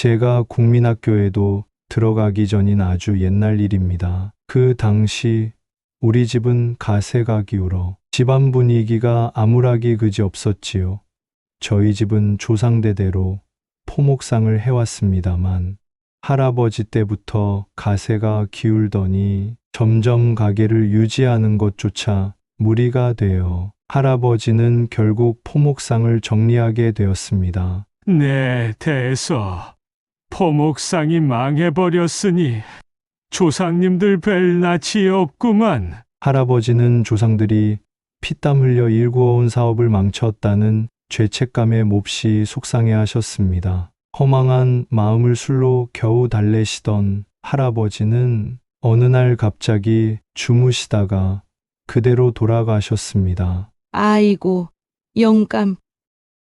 제가 국민학교에도 들어가기 전인 아주 옛날 일입니다. 그 당시 우리 집은 가세가 기울어 집안 분위기가 암울하기 그지없었지요. 저희 집은 조상대대로 포목상을 해왔습니다만 할아버지 때부터 가세가 기울더니 점점 가게를 유지하는 것조차 무리가 되어 할아버지는 결국 포목상을 정리하게 되었습니다. 네, 대서. 포목상이 망해버렸으니 조상님들 뵐 낯이 없구만. 할아버지는 조상들이 피땀 흘려 일구어온 사업을 망쳤다는 죄책감에 몹시 속상해 하셨습니다. 허망한 마음을 술로 겨우 달래시던 할아버지는 어느 날 갑자기 주무시다가 그대로 돌아가셨습니다. 아이고, 영감.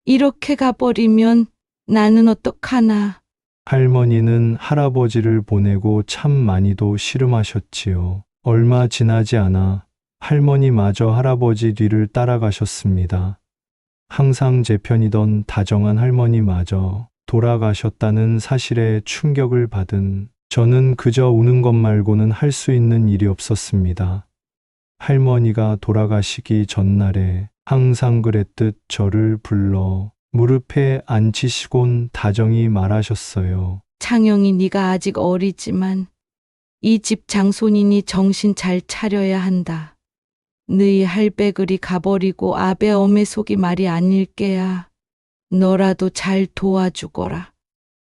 이렇게 가버리면 나는 어떡하나. 할머니는 할아버지를 보내고 참 많이도 씨름하셨지요. 얼마 지나지 않아 할머니마저 할아버지 뒤를 따라가셨습니다. 항상 제 편이던 다정한 할머니마저 돌아가셨다는 사실에 충격을 받은 저는 그저 우는 것 말고는 할 수 있는 일이 없었습니다. 할머니가 돌아가시기 전날에 항상 그랬듯 저를 불러 무릎에 앉히시곤 다정히 말하셨어요. 창영이 네가 아직 어리지만 이 집 장손이니 정신 잘 차려야 한다. 너희 할배그리 가버리고 아베 어메 속이 말이 아닐 게야. 너라도 잘 도와주거라.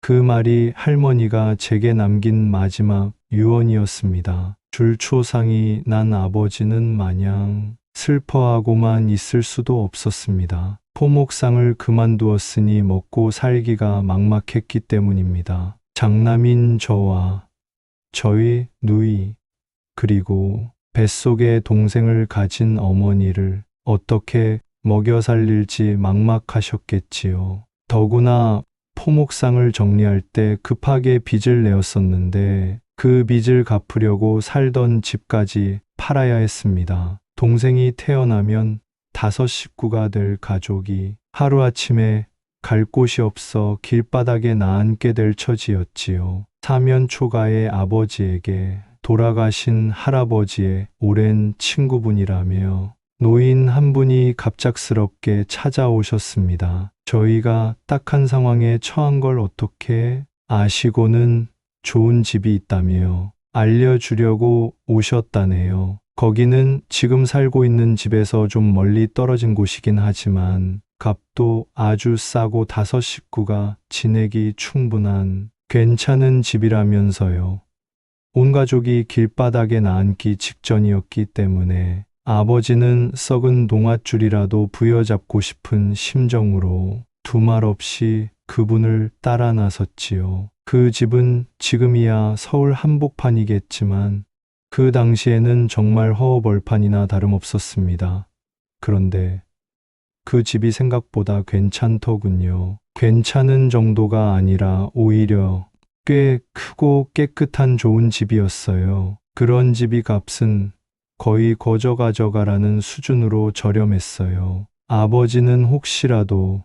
그 말이 할머니가 제게 남긴 마지막 유언이었습니다. 줄초상이 난 아버지는 마냥 슬퍼하고만 있을 수도 없었습니다. 포목상을 그만두었으니 먹고 살기가 막막했기 때문입니다. 장남인 저와 저희 누이 그리고 뱃속에 동생을 가진 어머니를 어떻게 먹여 살릴지 막막하셨겠지요. 더구나 포목상을 정리할 때 급하게 빚을 내었었는데 그 빚을 갚으려고 살던 집까지 팔아야 했습니다. 동생이 태어나면 5 식구가 될 가족이 하루아침에 갈 곳이 없어 길바닥에 나앉게 될 처지였지요. 사면 초가의 아버지에게 돌아가신 할아버지의 오랜 친구분이라며 노인 한 분이 갑작스럽게 찾아오셨습니다. 저희가 딱한 상황에 처한 걸 어떻게 아시고는 좋은 집이 있다며 알려주려고 오셨다네요. 거기는 지금 살고 있는 집에서 좀 멀리 떨어진 곳이긴 하지만 값도 아주 싸고 5 식구가 지내기 충분한 괜찮은 집이라면서요. 온 가족이 길바닥에 나앉기 직전이었기 때문에 아버지는 썩은 동아줄이라도 부여잡고 싶은 심정으로 두말 없이 그분을 따라 나섰지요. 그 집은 지금이야 서울 한복판이겠지만 그 당시에는 정말 허허벌판이나 다름없었습니다. 그런데 그 집이 생각보다 괜찮더군요. 괜찮은 정도가 아니라 오히려 꽤 크고 깨끗한 좋은 집이었어요. 그런 집이 값은 거의 거저 가져가라는 수준으로 저렴했어요. 아버지는 혹시라도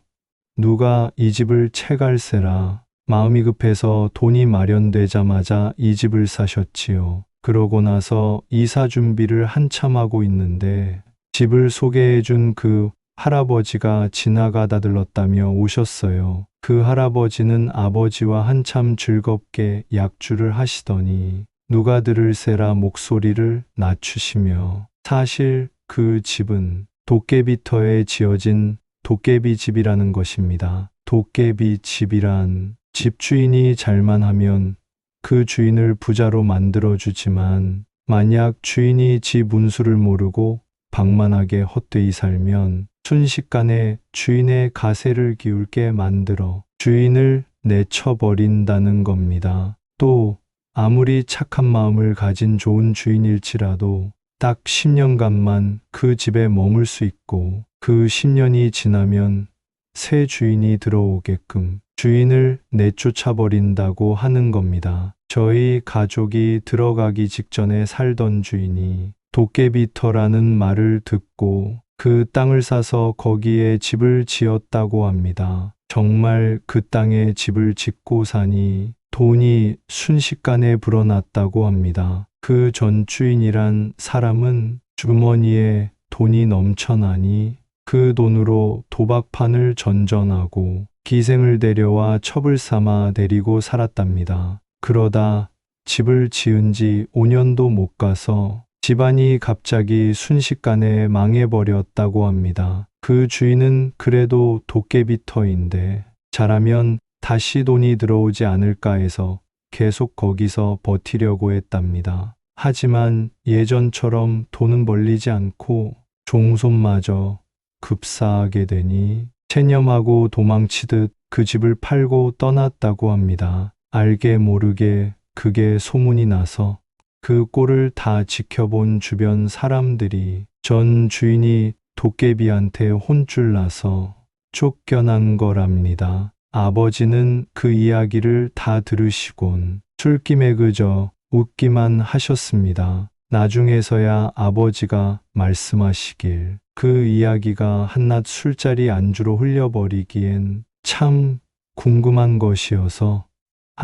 누가 이 집을 채갈세라 마음이 급해서 돈이 마련되자마자 이 집을 사셨지요. 그러고 나서 이사 준비를 한참 하고 있는데 집을 소개해 준 그 할아버지가 지나가다 들렀다며 오셨어요. 그 할아버지는 아버지와 한참 즐겁게 약주를 하시더니 누가 들을세라 목소리를 낮추시며 사실 그 집은 도깨비터에 지어진 도깨비 집이라는 것입니다. 도깨비 집이란 집주인이 잘만 하면 그 주인을 부자로 만들어주지만 만약 주인이 지 문수를 모르고 방만하게 헛되이 살면 순식간에 주인의 가세를 기울게 만들어 주인을 내쳐버린다는 겁니다. 또 아무리 착한 마음을 가진 좋은 주인일지라도 딱 10년간만 그 집에 머물 수 있고 그 10년이 지나면 새 주인이 들어오게끔 주인을 내쫓아버린다고 하는 겁니다. 저희 가족이 들어가기 직전에 살던 주인이 도깨비터라는 말을 듣고 그 땅을 사서 거기에 집을 지었다고 합니다. 정말 그 땅에 집을 짓고 사니 돈이 순식간에 불어났다고 합니다. 그 전 주인이란 사람은 주머니에 돈이 넘쳐나니 그 돈으로 도박판을 전전하고 기생을 데려와 첩을 삼아 데리고 살았답니다. 그러다 집을 지은 지 5년도 못 가서 집안이 갑자기 순식간에 망해버렸다고 합니다. 그 주인은 그래도 도깨비터인데 잘하면 다시 돈이 들어오지 않을까 해서 계속 거기서 버티려고 했답니다. 하지만 예전처럼 돈은 벌리지 않고 종손마저 급사하게 되니 체념하고 도망치듯 그 집을 팔고 떠났다고 합니다. 알게 모르게 그게 소문이 나서 그 꼴을 다 지켜본 주변 사람들이 전 주인이 도깨비한테 혼쭐 나서 쫓겨난 거랍니다. 아버지는 그 이야기를 다 들으시곤 술김에 그저 웃기만 하셨습니다. 나중에서야 아버지가 말씀하시길 그 이야기가 한낱 술자리 안주로 흘려버리기엔 참 궁금한 것이어서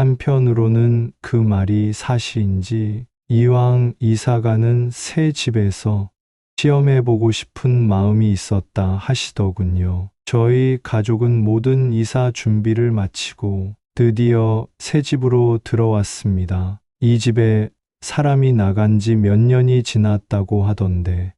한편으로는 그 말이 사실인지 이왕 이사가는 새 집에서 시험해보고 싶은 마음이 있었다 하시더군요. 저희 가족은 모든 이사 준비를 마치고 드디어 새 집으로 들어왔습니다. 이 집에 사람이 나간 지 몇 년이 지났다고 하던데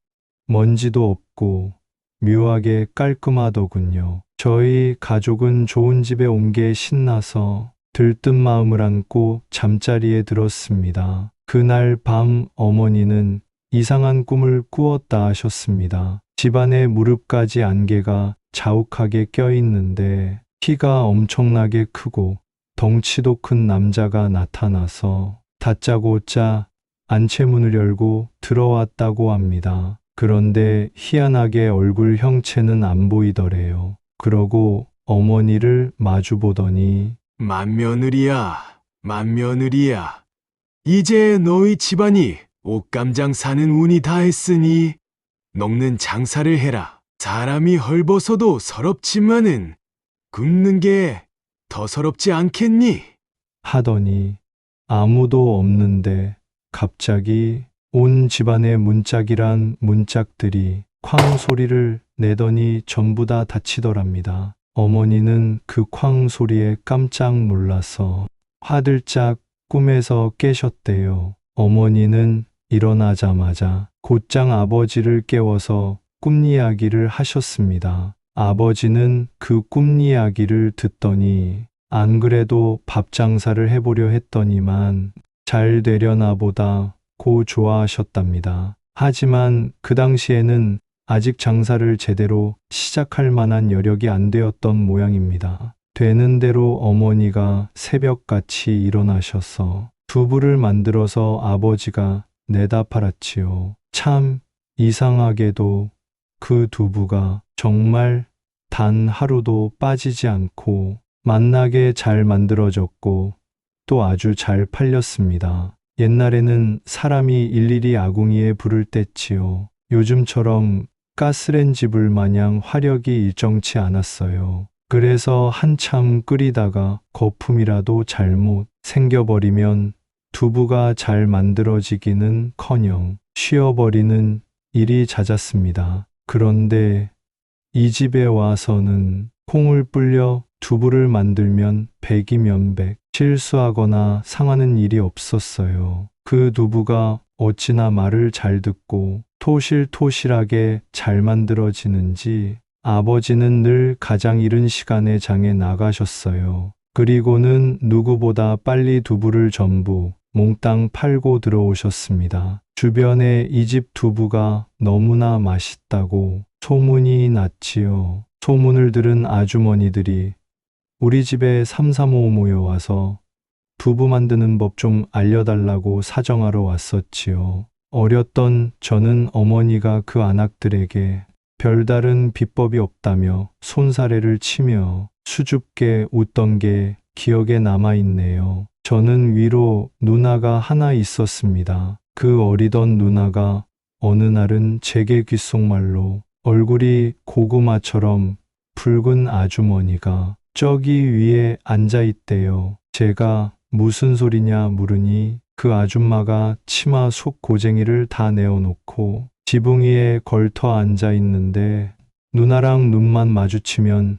먼지도 없고 묘하게 깔끔하더군요. 저희 가족은 좋은 집에 온 게 신나서 들뜬 마음을 안고 잠자리에 들었습니다. 그날 밤 어머니는 이상한 꿈을 꾸었다 하셨습니다. 집안에 무릎까지 안개가 자욱하게 껴있는데 키가 엄청나게 크고 덩치도 큰 남자가 나타나서 다짜고짜 안채문을 열고 들어왔다고 합니다. 그런데 희한하게 얼굴 형체는 안 보이더래요. 그러고 어머니를 마주보더니 맏며느리야, 맏며느리야. 이제 너희 집안이 옷감장 사는 운이 다 했으니 녹는 장사를 해라. 사람이 헐벗어도 서럽지만은 굶는 게 더 서럽지 않겠니? 하더니 아무도 없는데 갑자기 온 집안의 문짝이란 문짝들이 쾅 소리를 내더니 전부 다 닫히더랍니다. 어머니는 그 쾅 소리에 깜짝 놀라서 화들짝 꿈에서 깨셨대요. 어머니는 일어나자마자 곧장 아버지를 깨워서 꿈 이야기를 하셨습니다. 아버지는 그 꿈 이야기를 듣더니 안 그래도 밥 장사를 해보려 했더니만 잘 되려나 보다 고 좋아하셨답니다. 하지만 그 당시에는 아직 장사를 제대로 시작할 만한 여력이 안 되었던 모양입니다. 되는 대로 어머니가 새벽같이 일어나셔서 두부를 만들어서 아버지가 내다 팔았지요. 참 이상하게도 그 두부가 정말 단 하루도 빠지지 않고 맛나게 잘 만들어졌고 또 아주 잘 팔렸습니다. 옛날에는 사람이 일일이 아궁이에 불을 뗐지요. 요즘처럼 가스렌지 불 마냥 화력이 일정치 않았어요. 그래서 한참 끓이다가 거품이라도 잘못 생겨버리면 두부가 잘 만들어지기는커녕 쉬어버리는 일이 잦았습니다. 그런데 이 집에 와서는 콩을 불려 두부를 만들면 백이면 백 실수하거나 상하는 일이 없었어요. 그 두부가 어찌나 말을 잘 듣고 토실토실하게 잘 만들어지는지 아버지는 늘 가장 이른 시간에 장에 나가셨어요. 그리고는 누구보다 빨리 두부를 전부 몽땅 팔고 들어오셨습니다. 주변에 이 집 두부가 너무나 맛있다고 소문이 났지요. 소문을 들은 아주머니들이 우리 집에 삼삼오오 모여와서 두부 만드는 법 좀 알려달라고 사정하러 왔었지요. 어렸던 저는 어머니가 그 아낙들에게 별다른 비법이 없다며 손사래를 치며 수줍게 웃던 게 기억에 남아있네요. 저는 위로 누나가 하나 있었습니다. 그 어리던 누나가 어느 날은 제게 귓속말로 얼굴이 고구마처럼 붉은 아주머니가 저기 위에 앉아 있대요. 제가 무슨 소리냐 물으니 그 아줌마가 치마 속 고쟁이를 다 내어놓고 지붕 위에 걸터 앉아 있는데 누나랑 눈만 마주치면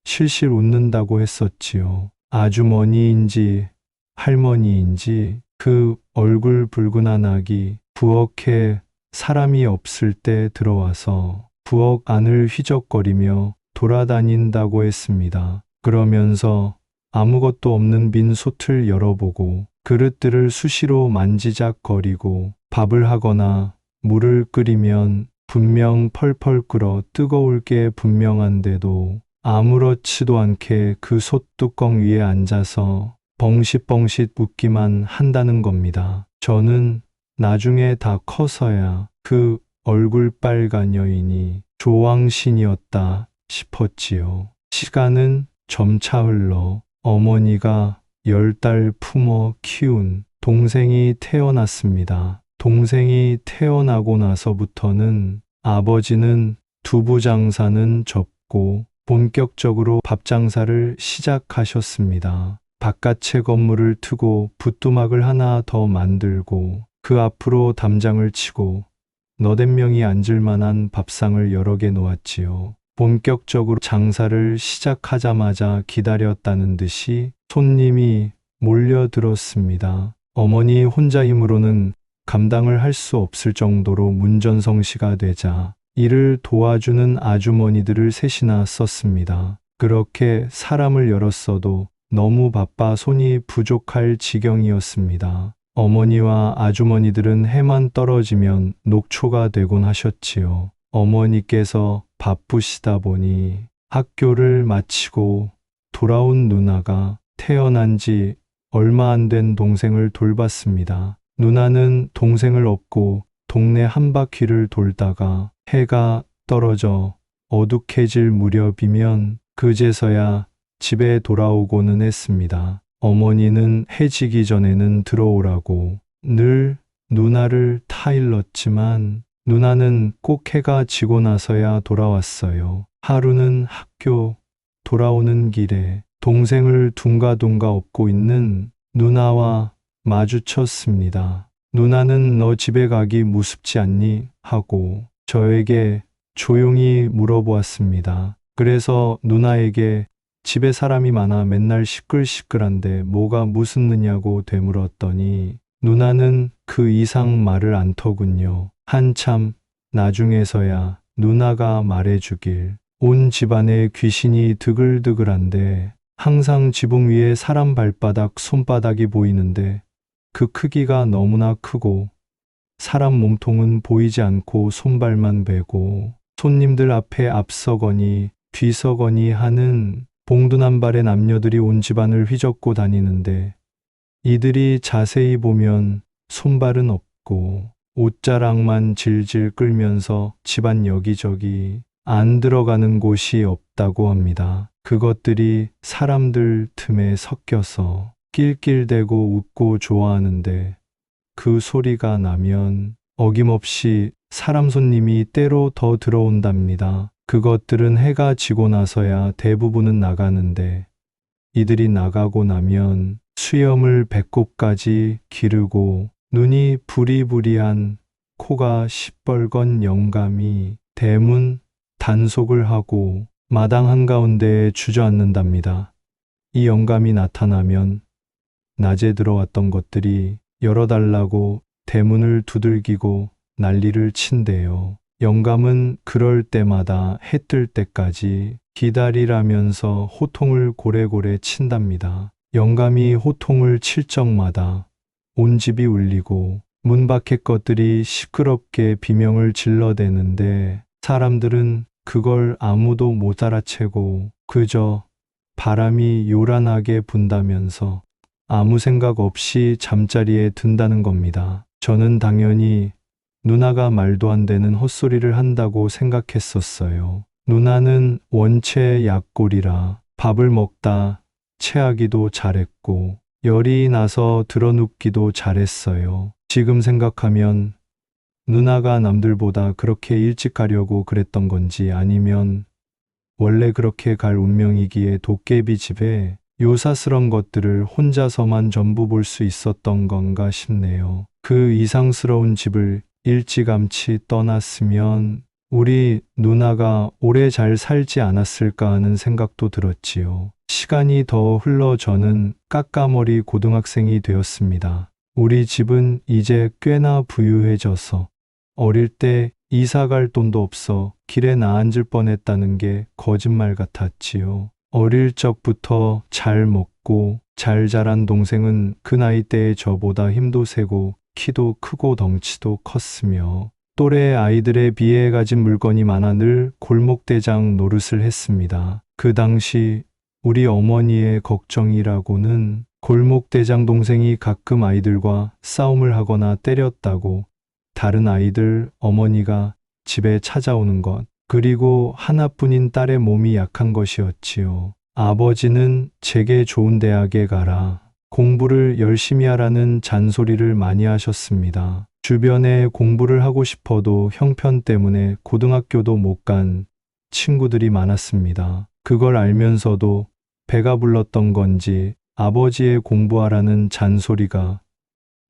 실실 웃는다고 했었지요. 아주머니인지 할머니인지 그 얼굴 붉은한 아기 부엌에 사람이 없을 때 들어와서 부엌 안을 휘적거리며 돌아다닌다고 했습니다. 그러면서 아무것도 없는 빈 솥을 열어보고 그릇들을 수시로 만지작거리고 밥을 하거나 물을 끓이면 분명 펄펄 끓어 뜨거울 게 분명한데도 아무렇지도 않게 그 솥뚜껑 위에 앉아서 벙싯벙싯 웃기만 한다는 겁니다. 저는 나중에 다 커서야 그 얼굴 빨간 여인이 조왕신이었다 싶었지요. 시간은 점차 흘러 어머니가 10달 품어 키운 동생이 태어났습니다. 동생이 태어나고 나서부터는 아버지는 두부 장사는 접고 본격적으로 밥 장사를 시작하셨습니다. 바깥에 건물을 트고 부뚜막을 하나 더 만들고 그 앞으로 담장을 치고 너댓 명이 앉을 만한 밥상을 여러 개 놓았지요. 본격적으로 장사를 시작하자마자 기다렸다는 듯이 손님이 몰려들었습니다. 어머니 혼자 힘으로는 감당을 할 수 없을 정도로 문전성시가 되자 이를 도와주는 아주머니들을 셋이나 썼습니다. 그렇게 사람을 열었어도 너무 바빠 손이 부족할 지경이었습니다. 어머니와 아주머니들은 해만 떨어지면 녹초가 되곤 하셨지요. 어머니께서 바쁘시다 보니 학교를 마치고 돌아온 누나가 태어난 지 얼마 안 된 동생을 돌봤습니다. 누나는 동생을 업고 동네 한 바퀴를 돌다가 해가 떨어져 어둑해질 무렵이면 그제서야 집에 돌아오고는 했습니다. 어머니는 해 지기 전에는 들어오라고 늘 누나를 타일렀지만 누나는 꼭 해가 지고 나서야 돌아왔어요. 하루는 학교 돌아오는 길에 동생을 둥가둥가 업고 있는 누나와 마주쳤습니다. 누나는 너 집에 가기 무섭지 않니? 하고 저에게 조용히 물어보았습니다. 그래서 누나에게 집에 사람이 많아 맨날 시끌시끌한데 뭐가 무섭느냐고 되물었더니 누나는 그 이상 말을 안 터군요. 한참 나중에서야 누나가 말해주길 온 집안에 귀신이 드글드글한데 항상 지붕 위에 사람 발바닥 손바닥이 보이는데 그 크기가 너무나 크고 사람 몸통은 보이지 않고 손발만 베고 손님들 앞에 앞서거니 뒤서거니 하는 봉둔한 발의 남녀들이 온 집안을 휘젓고 다니는데 이들이 자세히 보면 손발은 없고 옷자락만 질질 끌면서 집안 여기저기 안 들어가는 곳이 없다고 합니다. 그것들이 사람들 틈에 섞여서 낄낄대고 웃고 좋아하는데 그 소리가 나면 어김없이 사람 손님이 때로 더 들어온답니다. 그것들은 해가 지고 나서야 대부분은 나가는데 이들이 나가고 나면 수염을 배꼽까지 기르고 눈이 부리부리한 코가 시뻘건 영감이 대문 단속을 하고 마당 한가운데에 주저앉는답니다. 이 영감이 나타나면 낮에 들어왔던 것들이 열어달라고 대문을 두들기고 난리를 친대요. 영감은 그럴 때마다 해 뜰 때까지 기다리라면서 호통을 고래고래 친답니다. 영감이 호통을 칠 적마다 온 집이 울리고 문 밖의 것들이 시끄럽게 비명을 질러대는데 사람들은 그걸 아무도 못 알아채고 그저 바람이 요란하게 분다면서 아무 생각 없이 잠자리에 든다는 겁니다. 저는 당연히 누나가 말도 안 되는 헛소리를 한다고 생각했었어요. 누나는 원체 약골이라 밥을 먹다 체하기도 잘했고 열이 나서 드러눕기도 잘했어요. 지금 생각하면 누나가 남들보다 그렇게 일찍 가려고 그랬던 건지 아니면 원래 그렇게 갈 운명이기에 도깨비 집에 요사스런 것들을 혼자서만 전부 볼 수 있었던 건가 싶네요. 그 이상스러운 집을 일찌감치 떠났으면 우리 누나가 오래 잘 살지 않았을까 하는 생각도 들었지요. 시간이 더 흘러 저는 까까머리 고등학생이 되었습니다. 우리 집은 이제 꽤나 부유해져서 어릴 때 이사 갈 돈도 없어 길에 나앉을 뻔했다는 게 거짓말 같았지요. 어릴 적부터 잘 먹고 잘 자란 동생은 그 나이 때에 저보다 힘도 세고 키도 크고 덩치도 컸으며 또래 아이들에 비해 가진 물건이 많아 늘 골목대장 노릇을 했습니다. 그 당시 우리 어머니의 걱정이라고는 골목대장 동생이 가끔 아이들과 싸움을 하거나 때렸다고 다른 아이들 어머니가 집에 찾아오는 것, 그리고 하나뿐인 딸의 몸이 약한 것이었지요. 아버지는 제게 좋은 대학에 가라, 공부를 열심히 하라는 잔소리를 많이 하셨습니다. 주변에 공부를 하고 싶어도 형편 때문에 고등학교도 못 간 친구들이 많았습니다. 그걸 알면서도 배가 불렀던 건지 아버지의 공부하라는 잔소리가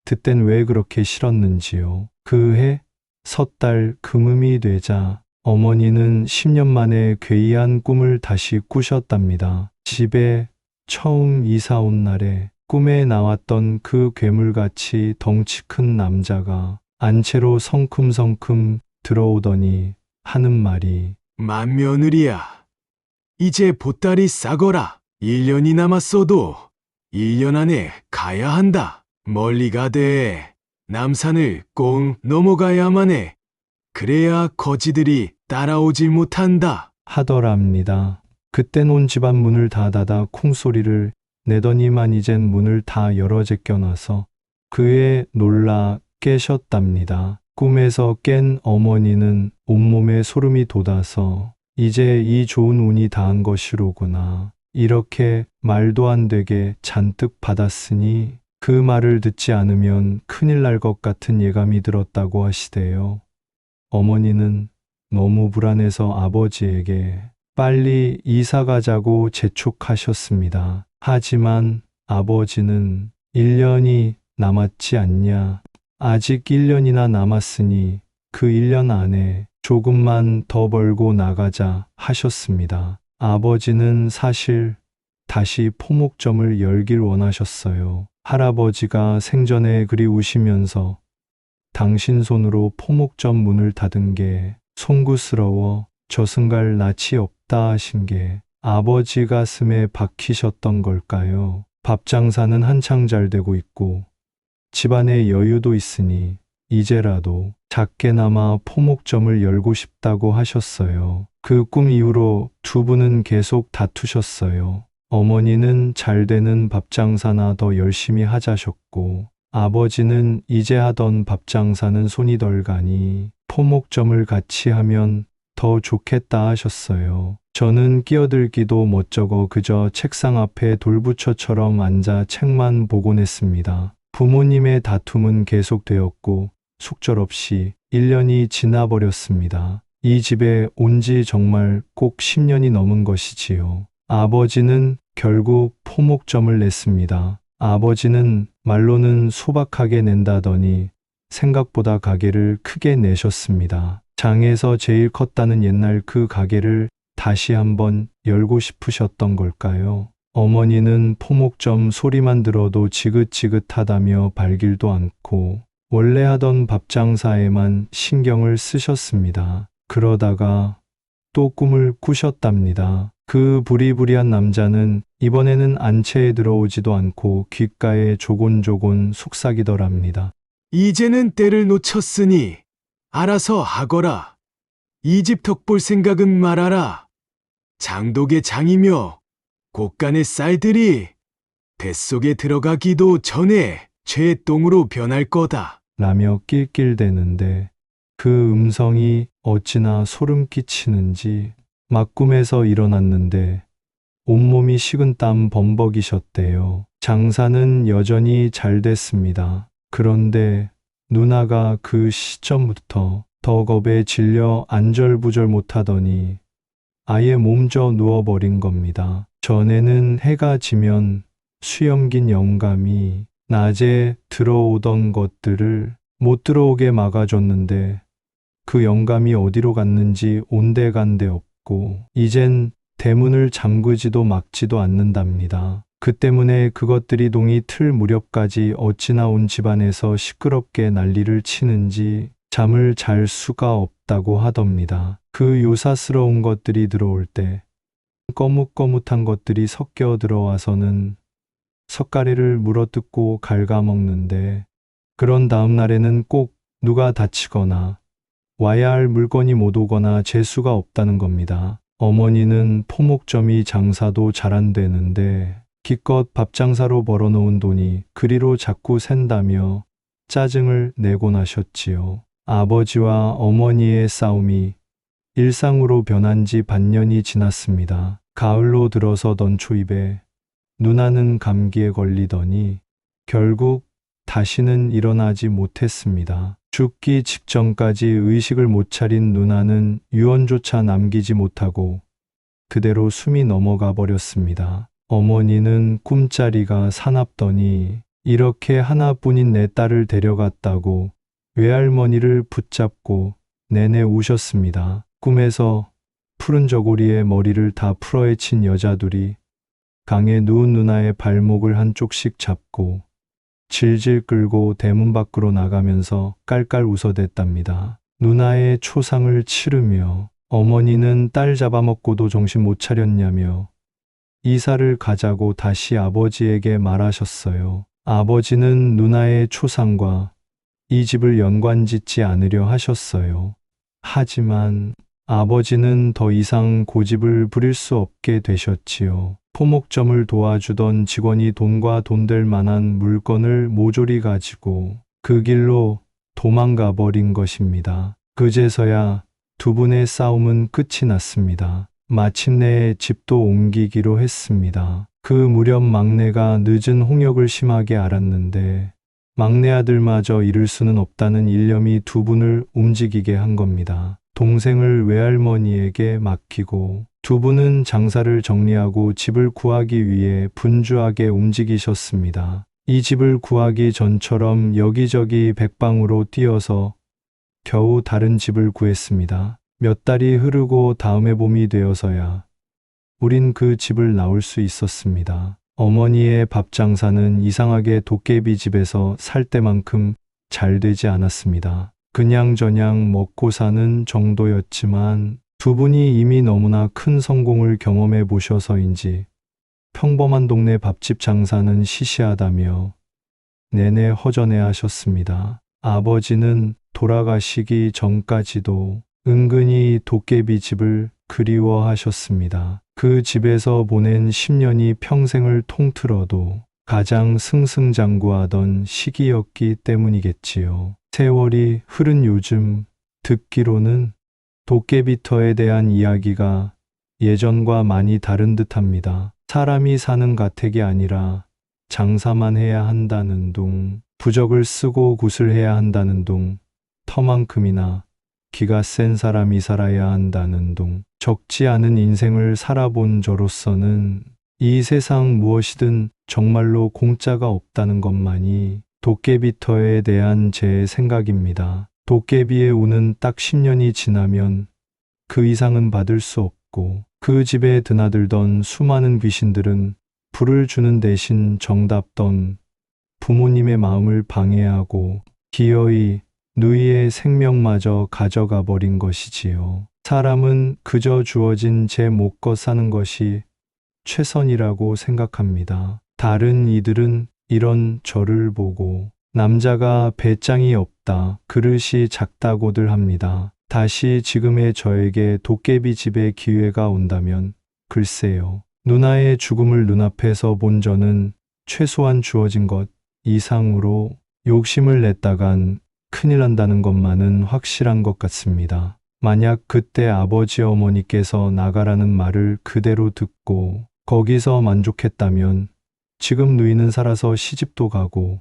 그땐 왜 그렇게 싫었는지요. 그해 섣달 금음이 되자 어머니는 10년 만에 괴이한 꿈을 다시 꾸셨답니다. 집에 처음 이사 온 날에 꿈에 나왔던 그 괴물같이 덩치 큰 남자가 안채로 성큼성큼 들어오더니 하는 말이 맏며느리야, 이제 보따리 싸거라. 1년이 남았어도 1년 안에 가야 한다. 멀리 가되 남산을 꼭 넘어가야만 해. 그래야 거지들이 따라오질 못한다. 하더랍니다. 그땐 온 집안 문을 다 닫아 쿵소리를 내더니만 이젠 문을 다 열어 제껴놔서 그에 놀라 깨셨답니다. 꿈에서 깬 어머니는 온몸에 소름이 돋아서 이제 이 좋은 운이 닿은 것이로구나, 이렇게 말도 안 되게 잔뜩 받았으니 그 말을 듣지 않으면 큰일 날 것 같은 예감이 들었다고 하시대요. 어머니는 너무 불안해서 아버지에게 빨리 이사 가자고 재촉하셨습니다. 하지만 아버지는 1년이 남았지 않냐, 아직 1년이나 남았으니 그 1년 안에 조금만 더 벌고 나가자 하셨습니다. 아버지는 사실 다시 포목점을 열길 원하셨어요. 할아버지가 생전에 그리 우시면서 당신 손으로 포목점 문을 닫은 게 송구스러워 저승갈 낯이 없다 하신 게 아버지 가슴에 박히셨던 걸까요? 밥 장사는 한창 잘 되고 있고 집안에 여유도 있으니 이제라도 작게나마 포목점을 열고 싶다고 하셨어요. 그 꿈 이후로 두 분은 계속 다투셨어요. 어머니는 잘 되는 밥 장사나 더 열심히 하자셨고 아버지는 이제 하던 밥 장사는 손이 덜 가니 포목점을 같이 하면 더 좋겠다 하셨어요. 저는 끼어들기도 멋쩍어 그저 책상 앞에 돌부처처럼 앉아 책만 보곤 했습니다. 부모님의 다툼은 계속되었고 속절없이 1년이 지나버렸습니다. 이 집에 온 지 정말 꼭 10년이 넘은 것이지요. 아버지는 결국 포목점을 냈습니다. 아버지는 말로는 소박하게 낸다더니 생각보다 가게를 크게 내셨습니다. 장에서 제일 컸다는 옛날 그 가게를 다시 한번 열고 싶으셨던 걸까요? 어머니는 포목점 소리만 들어도 지긋지긋하다며 발길도 않고 원래 하던 밥 장사에만 신경을 쓰셨습니다. 그러다가 또 꿈을 꾸셨답니다. 그 부리부리한 남자는 이번에는 안채에 들어오지도 않고 귓가에 조곤조곤 속삭이더랍니다. 이제는 때를 놓쳤으니 알아서 하거라. 이 집 덕볼 생각은 말아라. 장독의 장이며 곳간의 쌀들이 뱃속에 들어가기도 전에 죄똥으로 변할 거다. 라며 낄낄대는데 그 음성이 어찌나 소름 끼치는지 막 꿈에서 일어났는데 온몸이 식은땀 범벅이셨대요. 장사는 여전히 잘 됐습니다. 그런데 누나가 그 시점부터 더 겁에 질려 안절부절 못하더니 아예 몸져 누워버린 겁니다. 전에는 해가 지면 수염긴 영감이 낮에 들어오던 것들을 못 들어오게 막아줬는데 그 영감이 어디로 갔는지 온데간데 없고 이젠 대문을 잠그지도 막지도 않는답니다. 그 때문에 그것들이 동이 틀 무렵까지 어찌나 온 집안에서 시끄럽게 난리를 치는지 잠을 잘 수가 없다고 하답니다. 그 요사스러운 것들이 들어올 때 거뭇거뭇한 것들이 섞여 들어와서는 석가래를 물어뜯고 갉아먹는데 그런 다음 날에는 꼭 누가 다치거나 와야 할 물건이 못 오거나 재수가 없다는 겁니다. 어머니는 포목점이 장사도 잘 안 되는데 기껏 밥장사로 벌어놓은 돈이 그리로 자꾸 샌다며 짜증을 내곤 하셨지요. 아버지와 어머니의 싸움이 일상으로 변한 지 반년이 지났습니다. 가을로 들어서던 초입에 누나는 감기에 걸리더니 결국 다시는 일어나지 못했습니다. 죽기 직전까지 의식을 못 차린 누나는 유언조차 남기지 못하고 그대로 숨이 넘어가 버렸습니다. 어머니는 꿈자리가 사납더니 이렇게 하나뿐인 내 딸을 데려갔다고 외할머니를 붙잡고 내내 우셨습니다. 꿈에서 푸른 저고리에 머리를 다 풀어헤친 여자둘이 강에 누운 누나의 발목을 한쪽씩 잡고 질질 끌고 대문 밖으로 나가면서 깔깔 웃어댔답니다. 누나의 초상을 치르며 어머니는 딸 잡아먹고도 정신 못 차렸냐며 이사를 가자고 다시 아버지에게 말하셨어요. 아버지는 누나의 초상과 이 집을 연관짓지 않으려 하셨어요. 하지만 아버지는 더 이상 고집을 부릴 수 없게 되셨지요. 포목점을 도와주던 직원이 돈과 돈될 만한 물건을 모조리 가지고 그 길로 도망가 버린 것입니다. 그제서야 두 분의 싸움은 끝이 났습니다. 마침내 집도 옮기기로 했습니다. 그 무렵 막내가 늦은 홍역을 심하게 앓았는데 막내 아들마저 잃을 수는 없다는 일념이 두 분을 움직이게 한 겁니다. 동생을 외할머니에게 맡기고 두 분은 장사를 정리하고 집을 구하기 위해 분주하게 움직이셨습니다. 이 집을 구하기 전처럼 여기저기 백방으로 뛰어서 겨우 다른 집을 구했습니다. 몇 달이 흐르고 다음해 봄이 되어서야 우린 그 집을 나올 수 있었습니다. 어머니의 밥 장사는 이상하게 도깨비 집에서 살 때만큼 잘 되지 않았습니다. 그냥저냥 먹고 사는 정도였지만 두 분이 이미 너무나 큰 성공을 경험해 보셔서인지 평범한 동네 밥집 장사는 시시하다며 내내 허전해 하셨습니다. 아버지는 돌아가시기 전까지도 은근히 도깨비 집을 그리워하셨습니다. 그 집에서 보낸 10년이 평생을 통틀어도 가장 승승장구하던 시기였기 때문이겠지요. 세월이 흐른 요즘 듣기로는 도깨비터에 대한 이야기가 예전과 많이 다른 듯합니다. 사람이 사는 가택이 아니라 장사만 해야 한다는 둥, 부적을 쓰고 굿을 해야 한다는 둥, 터만큼이나 기가 센 사람이 살아야 한다는 둥, 적지 않은 인생을 살아본 저로서는 이 세상 무엇이든 정말로 공짜가 없다는 것만이 도깨비터에 대한 제 생각입니다. 도깨비의 운은 딱 10년이 지나면 그 이상은 받을 수 없고 그 집에 드나들던 수많은 귀신들은 불을 주는 대신 정답던 부모님의 마음을 방해하고 기어이 누이의 생명마저 가져가 버린 것이지요. 사람은 그저 주어진 제 몫껏 사는 것이 최선이라고 생각합니다. 다른 이들은 이런 저를 보고 남자가 배짱이 없다, 그릇이 작다고들 합니다. 다시 지금의 저에게 도깨비 집의 기회가 온다면 글쎄요. 누나의 죽음을 눈앞에서 본 저는 최소한 주어진 것 이상으로 욕심을 냈다간 큰일 난다는 것만은 확실한 것 같습니다. 만약 그때 아버지 어머니께서 나가라는 말을 그대로 듣고 거기서 만족했다면 지금 누이는 살아서 시집도 가고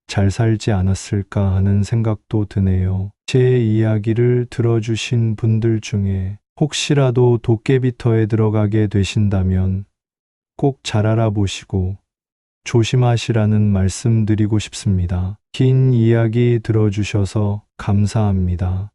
잘 살지 않았을까 하는 생각도 드네요. 제 이야기를 들어주신 분들 중에 혹시라도 도깨비터에 들어가게 되신다면 꼭 잘 알아보시고 조심하시라는 말씀 드리고 싶습니다. 긴 이야기 들어주셔서 감사합니다.